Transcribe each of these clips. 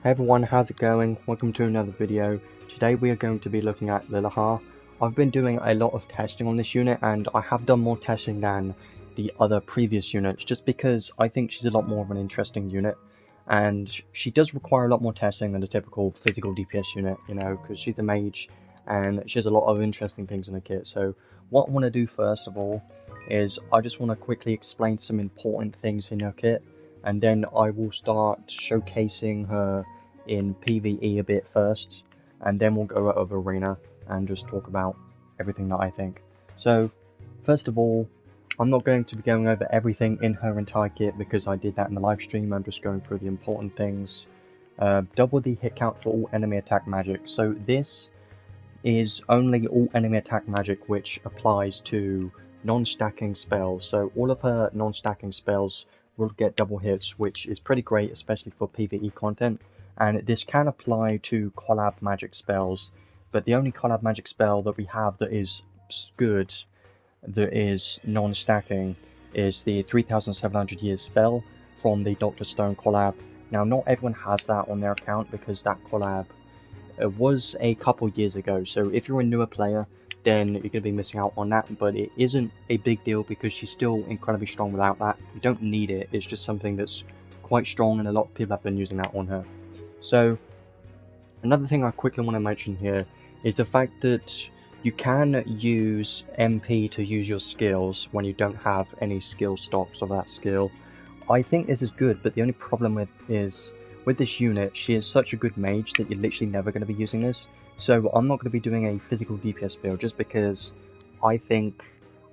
Hey everyone, how's it going? Welcome to another video. Today we are going to be looking at Lilaha. I've been doing a lot of testing on this unit and I have done more testing than the other previous units just because I think she's a lot more of an interesting unit and she does require a lot more testing than a typical physical DPS unit, you know, because she's a mage and she has a lot of interesting things in her kit. So what I want to do first of all is I just want to quickly explain some important things in her kit, and then I will start showcasing her in PvE a bit first, and then we'll go out of arena and just talk about everything that I think. So first of all, I'm not going to be going over everything in her entire kit because I did that in the live stream. I'm just going through the important things. Double the hit count for all enemy attack magic. So this is only all enemy attack magic which applies to non-stacking spells. So all of her non-stacking spells will get double hits, which is pretty great, especially for PvE content. And this can apply to collab magic spells, but the only collab magic spell that we have that is good, that is non-stacking, is the 3700 years spell from the Dr. Stone collab. Now not everyone has that on their account because that collab was a couple years ago, so if you're a newer player then you're going to be missing out on that, but it isn't a big deal because she's still incredibly strong without that. You don't need it, it's just something that's quite strong and a lot of people have been using that on her. So another thing I quickly want to mention here is the fact that you can use MP to use your skills when you don't have any skill stocks of that skill. I think this is good, but the only problem with this unit, she is such a good mage that you're literally never going to be using this. So I'm not going to be doing a physical DPS build just because I think,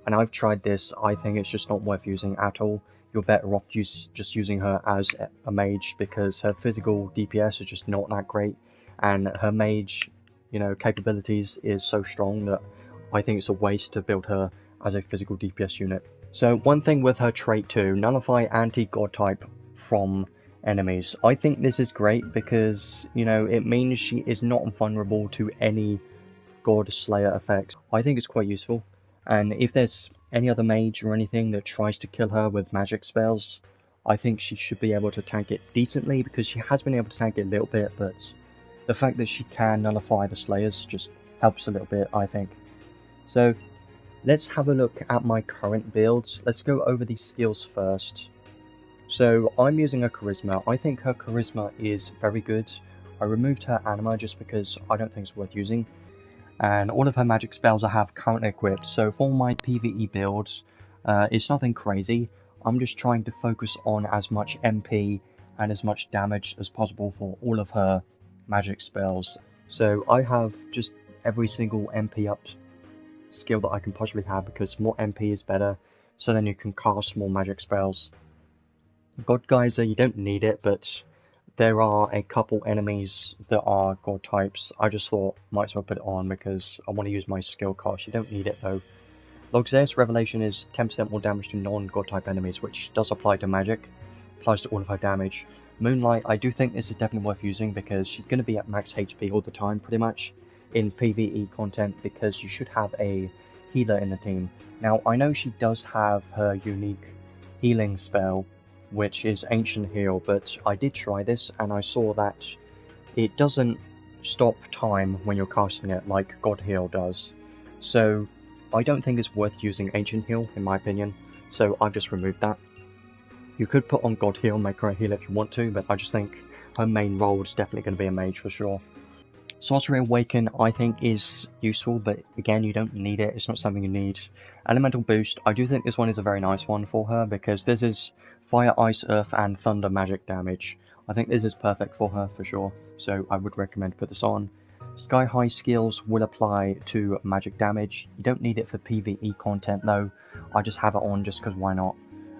and I've tried this, I think it's just not worth using at all. You're better off just using her as a mage because her physical DPS is just not that great, and her mage, you know, capabilities is so strong that I think it's a waste to build her as a physical DPS unit. So one thing with her trait too, nullify anti-god type from enemies. I think this is great because, you know, it means she is not vulnerable to any god slayer effects. I think it's quite useful, and if there's any other mage or anything that tries to kill her with magic spells, I think she should be able to tank it decently because she has been able to tank it a little bit, but the fact that she can nullify the slayers just helps a little bit, I think. So let's have a look at my current builds. Let's go over these skills first. So I'm using her charisma. I think her charisma is very good. I removed her anima just because I don't think it's worth using. And all of her magic spells I have currently equipped. So for my PvE builds, it's nothing crazy. I'm just trying to focus on as much MP and as much damage as possible for all of her magic spells. So I have just every single MP up skill that I can possibly have because more MP is better, so then you can cast more magic spells. God Geyser, you don't need it, but there are a couple enemies that are god types. I just thought might as well put it on because I want to use my skill cost. You don't need it though. Logzaeus Revelation is 10% more damage to non-god type enemies, which does apply to magic, applies to all of her damage. Moonlight, I do think this is definitely worth using because she's going to be at max HP all the time pretty much in PvE content because you should have a healer in the team. Now I know she does have her unique healing spell, which is Ancient Heal, but I did try this and I saw that it doesn't stop time when you're casting it like God Heal does. So I don't think it's worth using Ancient Heal in my opinion, so I've just removed that. You could put on God Heal, make her a heal if you want to, but I just think her main role is definitely going to be a mage for sure. Sorcery Awaken I think is useful, but again you don't need it, it's not something you need. Elemental Boost, I do think this one is a very nice one for her because this is Fire, Ice, Earth and Thunder magic damage. I think this is perfect for her for sure, so I would recommend put this on. Sky High skills will apply to magic damage. You don't need it for PvE content though, I just have it on just because why not.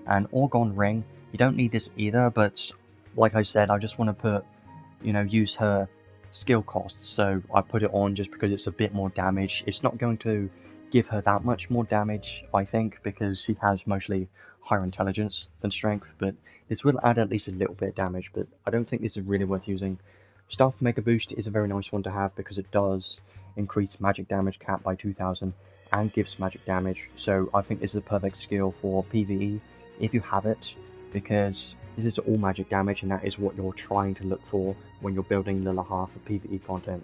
And Orgon Ring, you don't need this either, but like I said, I just want to put, you know, use her skill costs, so I put it on just because it's a bit more damage. It's not going to give her that much more damage, I think, because she has mostly higher intelligence than strength, but this will add at least a little bit of damage, but I don't think this is really worth using. Staff Mega Boost is a very nice one to have because it does increase magic damage cap by 2000 and gives magic damage, so I think this is a perfect skill for PvE if you have it. because this is all magic damage, and that is what you're trying to look for when you're building Lilaha for PvE content.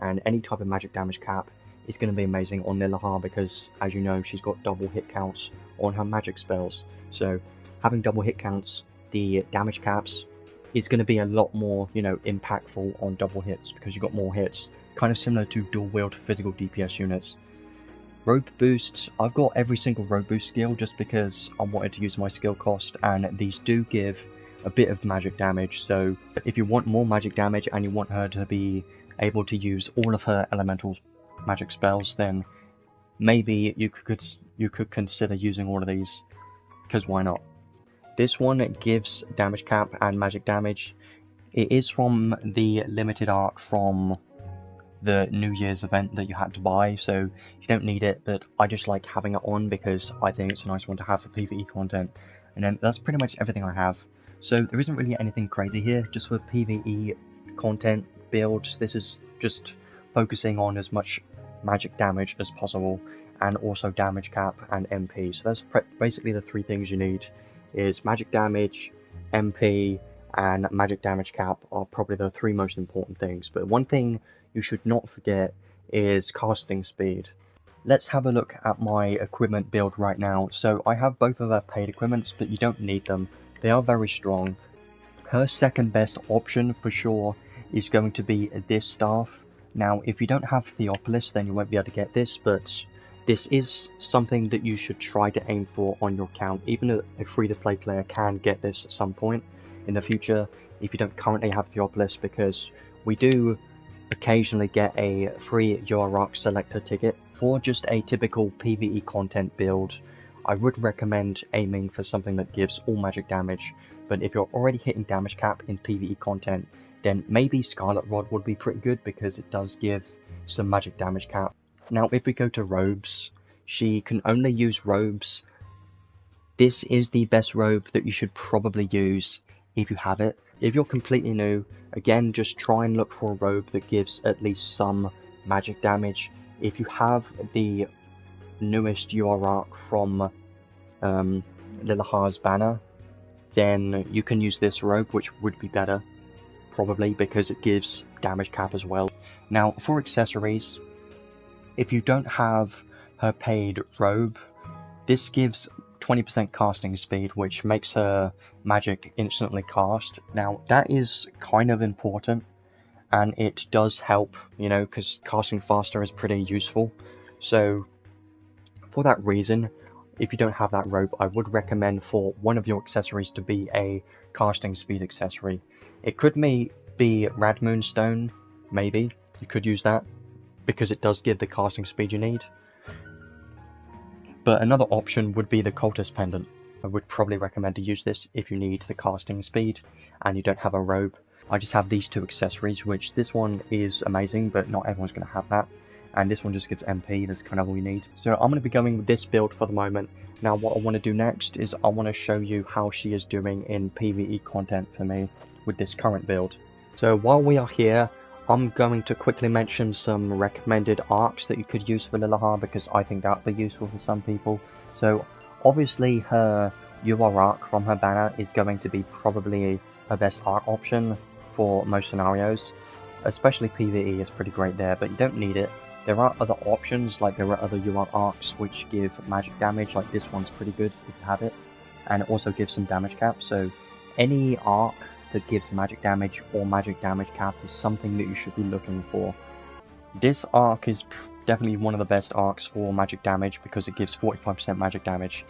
And any type of magic damage cap is going to be amazing on Lilaha because, as you know, she's got double hit counts on her magic spells. So having double hit counts, the damage caps is going to be a lot more, you know, impactful on double hits because you've got more hits, kind of similar to dual wield physical DPS units. Robe boosts, I've got every single robe boost skill just because I wanted to use my skill cost, and these do give a bit of magic damage. So if you want more magic damage and you want her to be able to use all of her elemental magic spells, then maybe you could consider using all of these, because why not? This one gives damage cap and magic damage. It is from the limited arc from the New Year's event that you had to buy, so you don't need it, but I just like having it on because I think it's a nice one to have for PvE content. And then that's pretty much everything I have. So there isn't really anything crazy here, just for PvE content builds. This is just focusing on as much magic damage as possible, and also damage cap and MP. So that's basically the three things you need, is magic damage, MP, and magic damage cap are probably the three most important things. But one thing you should not forget is casting speed. Let's have a look at my equipment build right now. So I have both of her paid equipments, but you don't need them. They are very strong. Her second best option for sure is going to be this staff. Now, if you don't have Theopolis, then you won't be able to get this, but this is something that you should try to aim for on your account. Even a free-to-play player can get this at some point in the future if you don't currently have Theopolis, because we do occasionally get a free arks selector ticket. For just a typical PvE content build, I would recommend aiming for something that gives all magic damage, but if you're already hitting damage cap in PvE content, then maybe Scarlet Rod would be pretty good because it does give some magic damage cap. Now if we go to robes, she can only use robes. This is the best robe that you should probably use if you have it. If you're completely new, again, just try and look for a robe that gives at least some magic damage. If you have the newest arc from Lilaha's banner, then you can use this robe, which would be better, probably, because it gives damage cap as well. Now, for accessories, if you don't have her paid robe, this gives 20% casting speed, which makes her magic instantly cast. Now that is kind of important, and it does help, you know, because casting faster is pretty useful. So for that reason, if you don't have that robe, I would recommend for one of your accessories to be a casting speed accessory. It could be Rad Moonstone, maybe you could use that because it does give the casting speed you need. But another option would be the Cultist Pendant. I would probably recommend to use this if you need the casting speed and you don't have a robe. I just have these two accessories, which this one is amazing, but not everyone's going to have that. And this one just gives MP, that's kind of all you need. So I'm going to be going with this build for the moment. Now what I want to do next is I want to show you how she is doing in PvE content for me with this current build. So while we are here, I'm going to quickly mention some recommended arcs that you could use for Lilaha, because I think that would be useful for some people. So obviously her arc from her banner is going to be probably her best arc option for most scenarios. Especially PvE is pretty great there, but you don't need it. There are other options, like there are other arcs which give magic damage, like this one's pretty good if you have it. And it also gives some damage cap, so any arc that gives magic damage or magic damage cap is something that you should be looking for. This arc is definitely one of the best arcs for magic damage because it gives 45% magic damage.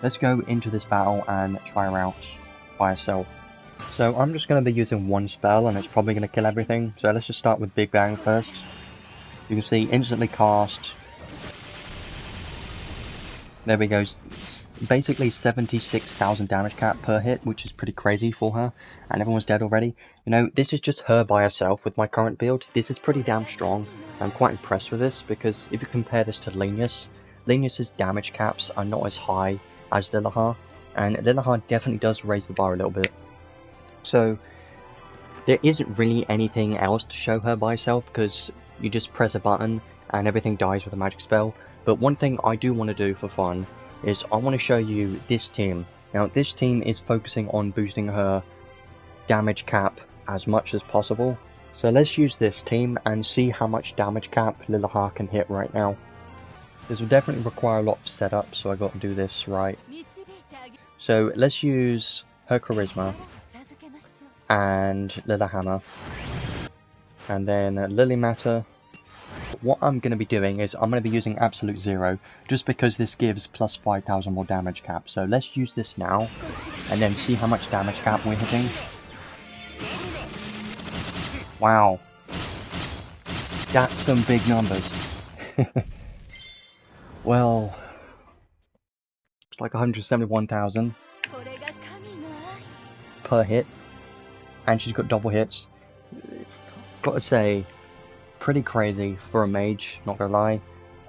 Let's go into this battle and try her out by herself. So I'm just going to be using one spell and it's probably going to kill everything. So let's just start with Big Bang first. You can see instantly cast. There we go. Basically 76,000 damage cap per hit, which is pretty crazy for her, and everyone's dead already. You know, this is just her by herself with my current build. This is pretty damn strong. I'm quite impressed with this, because if you compare this to Linus's damage caps are not as high as Lilaha, and Lilaha definitely does raise the bar a little bit. So there isn't really anything else to show her by herself, because you just press a button and everything dies with a magic spell. But one thing I do want to do for fun is I want to show you this team. Now this team is focusing on boosting her damage cap as much as possible. So let's use this team and see how much damage cap Lilaha can hit right now. This will definitely require a lot of setup, so I got to do this right. So let's use her charisma and Lilahammer and then Lily Matter. What I'm going to be doing is I'm going to be using absolute 0 just because this gives plus 5,000 more damage cap. So let's use this now and then see how much damage cap we're hitting. Wow, that's some big numbers. Well, it's like 171,000 per hit, and she's got double hits. Gotta say, pretty crazy for a mage, not gonna lie.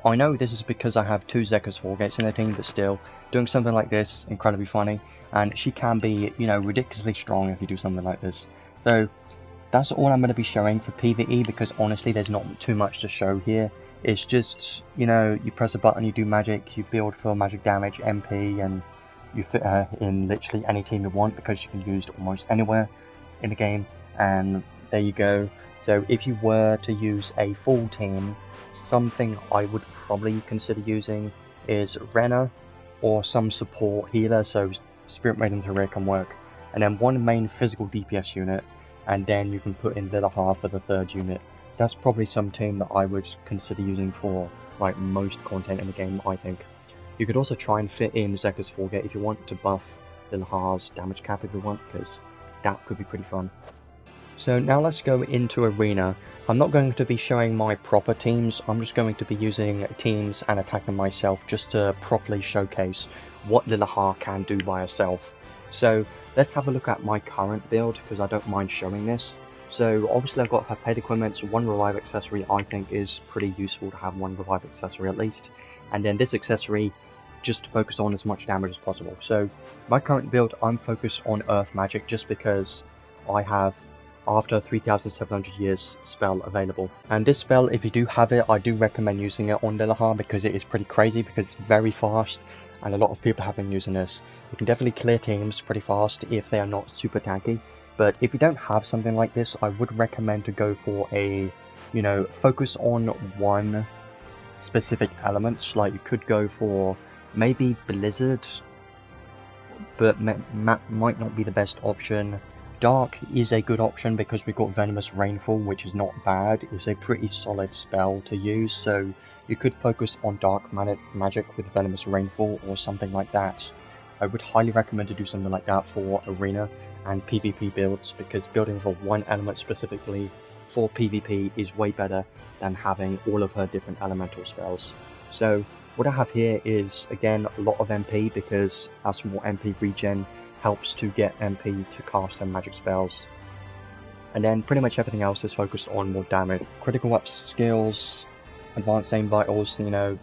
I know this is because I have 2 Zekka's 4 gates in the team, but still, doing something like this is incredibly funny, and she can be, you know, ridiculously strong if you do something like this. So that's all I'm going to be showing for PvE, because honestly there's not too much to show here. It's just, you know, you press a button, you do magic, you build for magic damage, MP, and you fit her in literally any team you want because you can use it almost anywhere in the game, and there you go. So if you were to use a full team, something I would probably consider using is Renna or some support healer, so Spirit Maiden Career can work, and then one main physical DPS unit, and then you can put in Lilaha for the 3rd unit. That's probably some team that I would consider using for like most content in the game, I think. You could also try and fit in Zekka's 4 gate if you want to buff Lilaha's damage cap if you want, because that could be pretty fun. So now let's go into Arena. I'm not going to be showing my proper teams, I'm just going to be using teams and attacking myself just to properly showcase what Lilaha can do by herself. So let's have a look at my current build, because I don't mind showing this. So obviously I've got her paid equipment, so 1 revive accessory I think is pretty useful to have 1 revive accessory at least. And then this accessory just focused on as much damage as possible. So my current build, I'm focused on Earth Magic just because I have after 3,700 years spell available. And this spell, if you do have it, I do recommend using it on Lilaha because it is pretty crazy, because it's very fast and a lot of people have been using this. You can definitely clear teams pretty fast if they are not super tanky, but if you don't have something like this, I would recommend to go for a, you know, focus on one specific element. Like you could go for maybe Blizzard, but might not be the best option. Dark is a good option because we've got Venomous Rainfall, which is not bad. It's a pretty solid spell to use, so you could focus on Dark Magic with Venomous Rainfall or something like that. I would highly recommend to do something like that for Arena and PvP builds, because building for one element specifically for PvP is way better than having all of her different elemental spells. So what I have here is, again, a lot of MP, because as more MP regen helps to get MP to cast her magic spells. And then pretty much everything else is focused on more damage. Critical ups skills, advanced aim vitals, you know,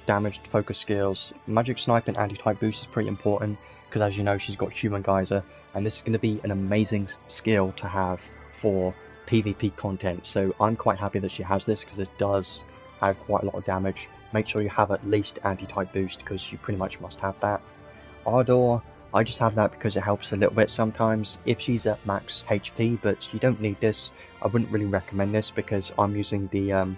damage focus skills. Magic snipe and anti-type boost is pretty important, because as you know, she's got Human Geyser, and this is going to be an amazing skill to have for PvP content. So I'm quite happy that she has this, because it does add quite a lot of damage. Make sure you have at least anti-type boost, because you pretty much must have that. Ardor, I just have that because it helps a little bit sometimes if she's at max HP, but you don't need this. I wouldn't really recommend this because I'm using the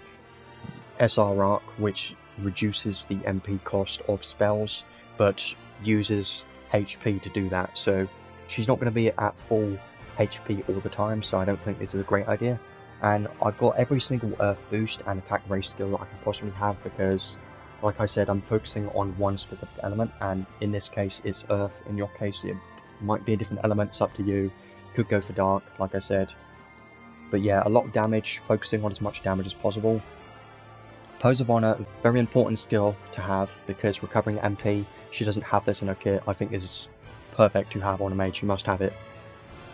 SR arc, which reduces the MP cost of spells, but uses HP to do that. So she's not going to be at full HP all the time, so I don't think this is a great idea. And I've got every single Earth boost and attack race skill that I can possibly have, because like I said, I'm focusing on one specific element, and in this case it's Earth. In your case it might be a different element, it's up to you. Could go for Dark, like I said. But yeah, a lot of damage, focusing on as much damage as possible. Pose of Honor, very important skill to have, because recovering MP, she doesn't have this in her kit. I think this is perfect to have on a mage, you must have it.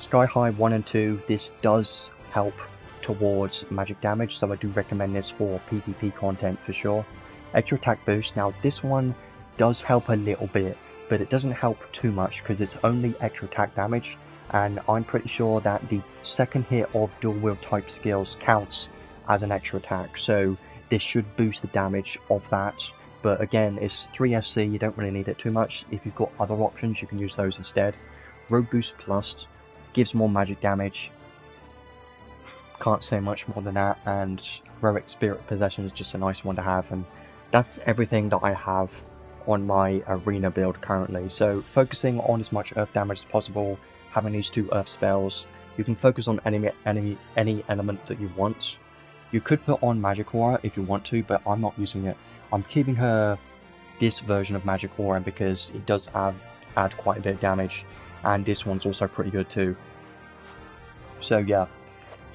Sky High 1 and 2, this does help towards magic damage, so I do recommend this for PvP content for sure. Extra attack boost, now this one does help a little bit, but it doesn't help too much because it's only extra attack damage, and I'm pretty sure that the second hit of dual wield type skills counts as an extra attack, so this should boost the damage of that, but again, it's 3 FC, you don't really need it too much. If you've got other options, you can use those instead. Road Boost Plus gives more magic damage. Can't say much more than that, and Heroic Spirit Possession is just a nice one to have, and that's everything that I have on my arena build currently. So focusing on as much earth damage as possible, having these 2 earth spells. You can focus on any element that you want. You could put on Magic Aura if you want to, but I'm not using it. I'm keeping her this version of Magic Aura because it does add quite a bit of damage, and this one's also pretty good too. So yeah.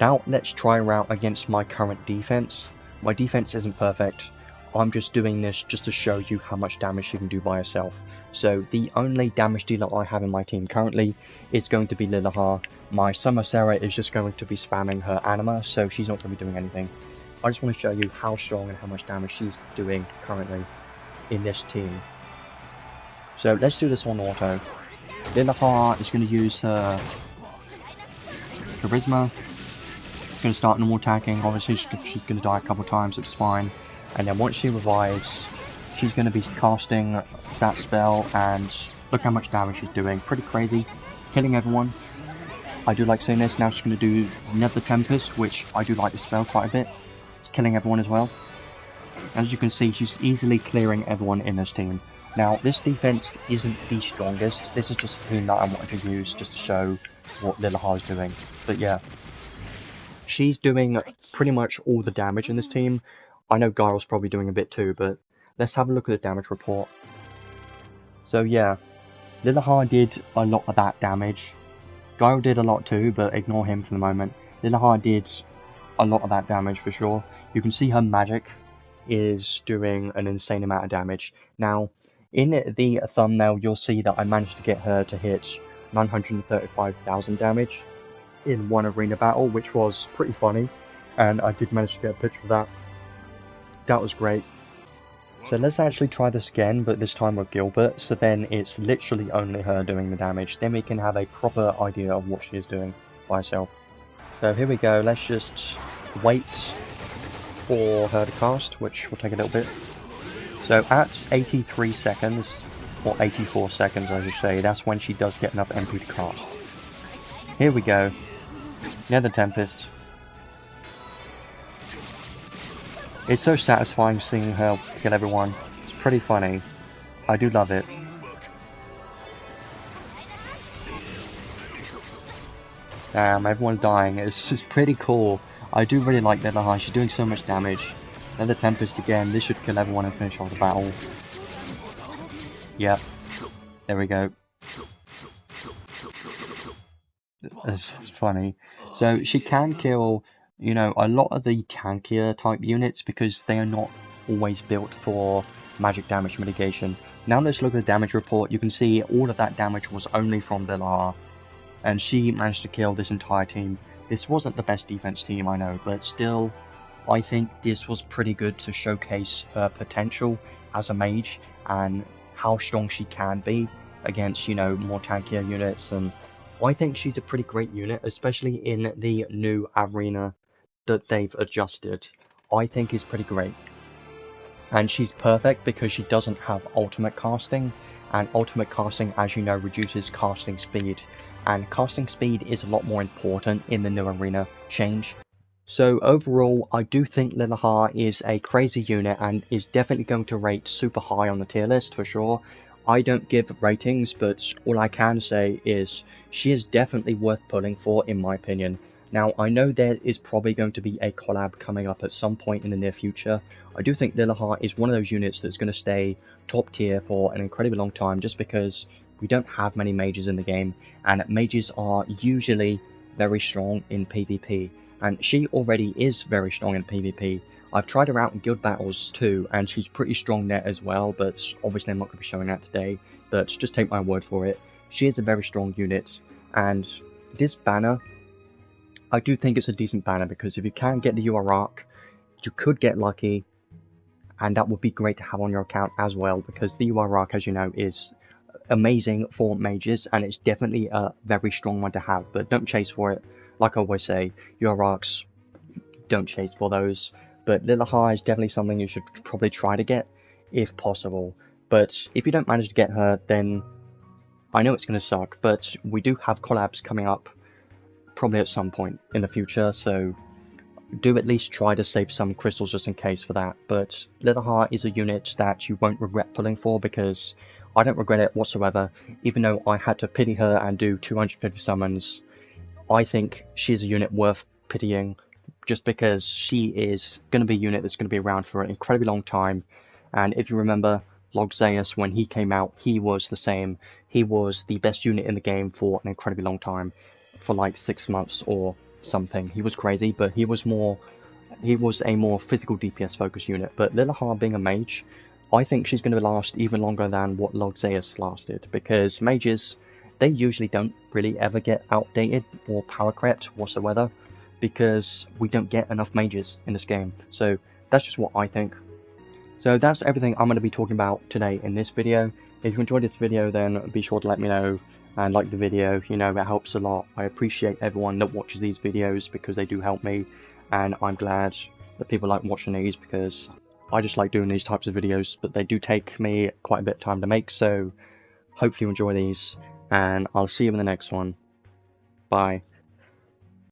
Now let's try her out against my current defense. My defense isn't perfect. I'm just doing this just to show you how much damage she can do by herself. So the only damage dealer I have in my team currently is going to be Lilaha. My Summer Sarah is just going to be spamming her anima, so she's not going to be doing anything. I just want to show you how strong and how much damage she's doing currently in this team. So let's do this on auto. Lilaha is going to use her Charisma. Going to start normal attacking. Obviously she's going to die a couple times, it's fine. And then once she revives, she's going to be casting that spell, and look how much damage she's doing. Pretty crazy, killing everyone. I do like seeing this. Now she's going to do Nether Tempest, which I do like the spell quite a bit. It's killing everyone as well. As you can see, she's easily clearing everyone in this team. Now this defense isn't the strongest. This is just a team that I wanted to use just to show what Lilaha is doing. But yeah. She's doing pretty much all the damage in this team. I know Gyle's probably doing a bit too, but let's have a look at the damage report. So yeah, Lilaha did a lot of that damage. Gyle did a lot too, but ignore him for the moment. Lilaha did a lot of that damage for sure. You can see her magic is doing an insane amount of damage. Now, in the thumbnail, you'll see that I managed to get her to hit 935,000 damage in one arena battle, which was pretty funny, and I did manage to get a picture of that. That was great. So let's actually try this again, but this time with Gilbert, so then it's literally only her doing the damage. Then we can have a proper idea of what she is doing by herself. So here we go, let's just wait for her to cast, which will take a little bit. So at 83 seconds, or 84 seconds I should say, that's when she does get enough MP to cast. Here we go. Nether Tempest. It's so satisfying seeing her kill everyone. It's pretty funny. I do love it. Damn, everyone's dying. It's just pretty cool. I do really like Lilaha. She's doing so much damage. Nether Tempest again. This should kill everyone and finish off the battle. Yep. There we go. It's funny. So she can kill, you know, a lot of the tankier type units because they are not always built for magic damage mitigation. Now let's look at the damage report. You can see all of that damage was only from Lilaha, and she managed to kill this entire team. This wasn't the best defense team, I know, but still, I think this was pretty good to showcase her potential as a mage and how strong she can be against, you know, more tankier units. And I think she's a pretty great unit, especially in the new arena that they've adjusted. I think is pretty great. And she's perfect because she doesn't have ultimate casting, and ultimate casting, as you know, reduces casting speed, and casting speed is a lot more important in the new arena change. So overall, I do think Lilaha is a crazy unit and is definitely going to rate super high on the tier list for sure. I don't give ratings, but all I can say is she is definitely worth pulling for, in my opinion. Now, I know there is probably going to be a collab coming up at some point in the near future. I do think Lilaha is one of those units that's going to stay top tier for an incredibly long time, just because we don't have many mages in the game, and mages are usually very strong in PvP, and she already is very strong in PvP. I've tried her out in guild battles too, and she's pretty strong there as well, but obviously I'm not going to be showing that today, but just take my word for it. She is a very strong unit, and this banner, I do think it's a decent banner, because if you can get the UR arc, you could get lucky, and that would be great to have on your account as well, because the UR arc, as you know, is amazing for mages, and it's definitely a very strong one to have, but don't chase for it. Like I always say, UR arcs, don't chase for those. But Lilaha is definitely something you should probably try to get. if possible. But if you don't manage to get her, then I know it's going to suck, but we do have collabs coming up probably at some point in the future, so do at least try to save some crystals just in case for that. But Lilaha is a unit that you won't regret pulling for, because I don't regret it whatsoever. Even though I had to pity her and do 250 summons, I think she's a unit worth pitying, just because she is going to be a unit that's going to be around for an incredibly long time. And if you remember, Logzeus, when he came out, he was the same. He was the best unit in the game for an incredibly long time, for like 6 months or something. He was crazy, but he was a more physical DPS focused unit. But Lilaha being a mage, I think she's going to last even longer than what Logzeus lasted, because mages, they usually don't really ever get outdated or power crept whatsoever, because we don't get enough mages in this game. So that's just what I think. So that's everything I'm going to be talking about today in this video. If you enjoyed this video, then be sure to let me know and like the video. You know, it helps a lot. I appreciate everyone that watches these videos, because they do help me, and I'm glad that people like watching these, because I just like doing these types of videos, but they do take me quite a bit of time to make. So hopefully you enjoy these, and I'll see you in the next one. Bye.